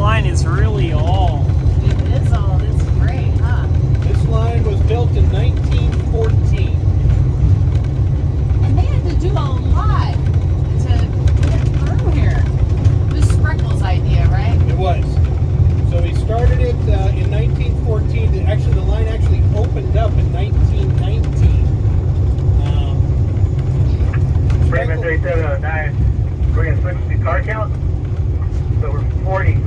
line is really old. It is old. It's great, huh? This line was built in 1914. And they had to do a lot to get through here. It was Spreckles' idea, right? It was. So he started it in 1914. Actually, the line actually opened up in 1919. Raymond 3709. We're going to switch to car count. So we're 40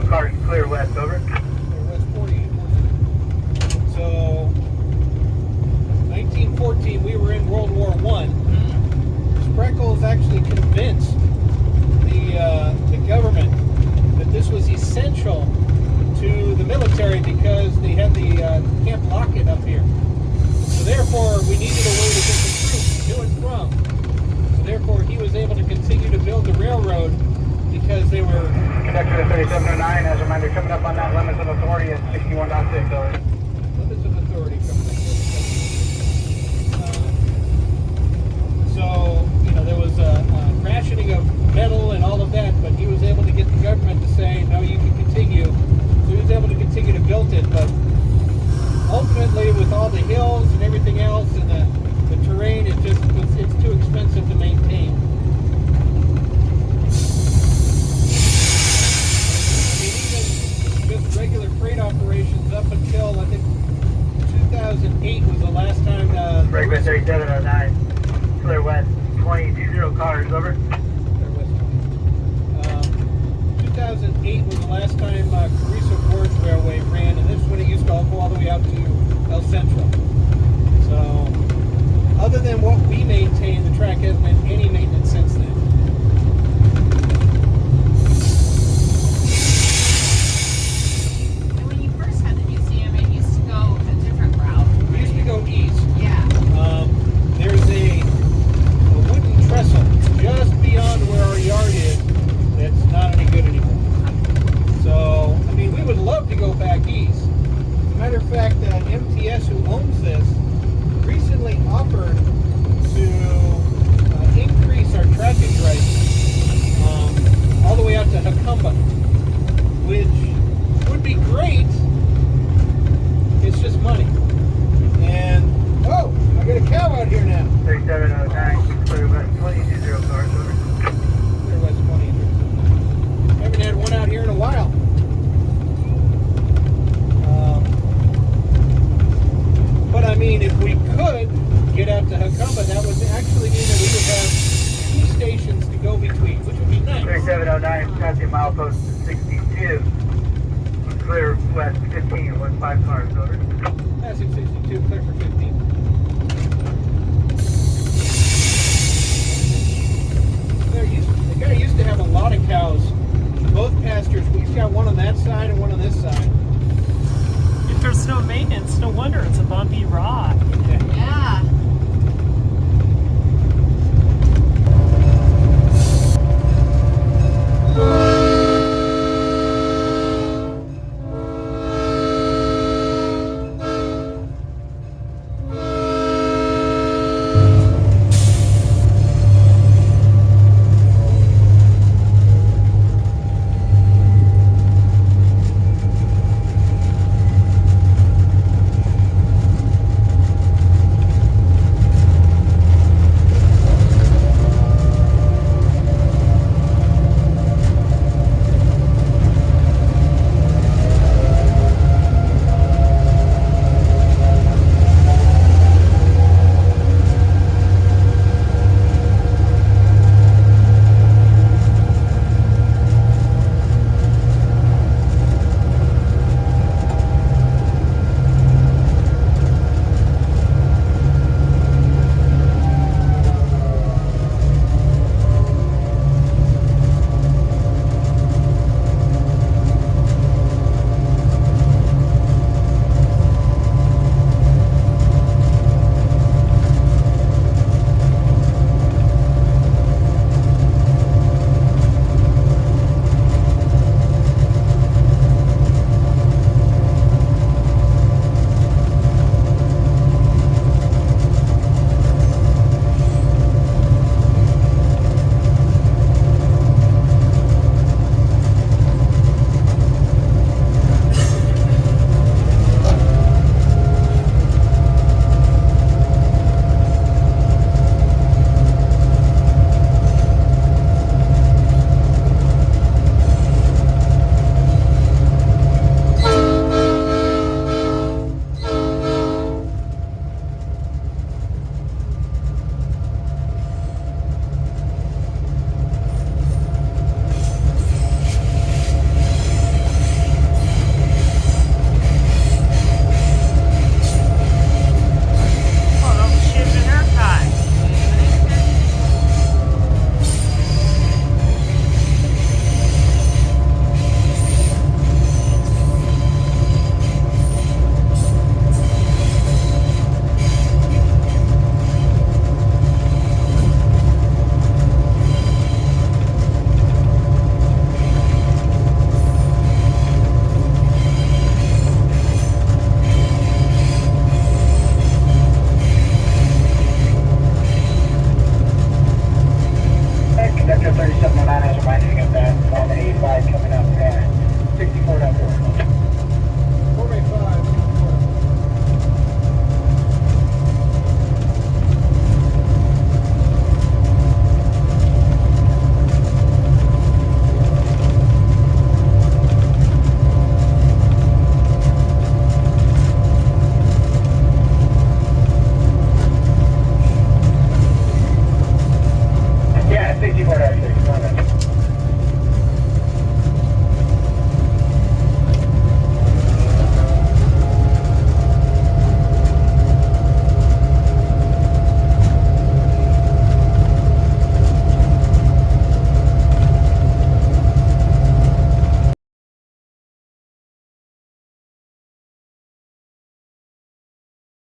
cars clear west, over. West 40. So 1914, we were in World War I. Spreckles actually convinced the government that this was essential to the military because they had the Camp Lockett up here. So therefore, we needed a way to get the troops to and from. So therefore, he was able to continue to build the railroad because they were... Conductor 3709, as a reminder, coming up on that limits of authority at 61.6, over. Limits of authority coming up. So, you know, there was a rationing of metal and all of that, but he was able to get the government to say, no, you can continue. So he was able to continue to build it, but ultimately with all the hills and everything else and the terrain, it's too expensive to maintain. I mean, even just regular freight operations up until, I think, 2008 was the last time... Raymond 3709, clear west, 20 cars, over. 2008 was the last time Carrizo Gorge Railway ran, and this is when it used to all go all the way out to El Centro. So, other than what we maintain, the track hasn't had any maintenance since then. And when you first had the museum, it used to go a different route. We used to go east. Yeah. There's a wooden trestle just beyond where our yard is that's not any good anymore. So, I mean, we would love to go back east. As a matter of fact, MTS, who owns this, recently offered to increase our trackage rights all the way out to Jacumba, which would be great. It's just money. And, oh, I got a cow out here now. 3709, clear west, 20 cars, over. Clear west 20. Haven't had one out here in a while. But I mean, if we could get out to Jacumba, that would actually mean that we would have 2 stations to go between, which would be nice. 3709, passing milepost 62, clear west 15, 15 cars, over. Passing 62, clear for 15.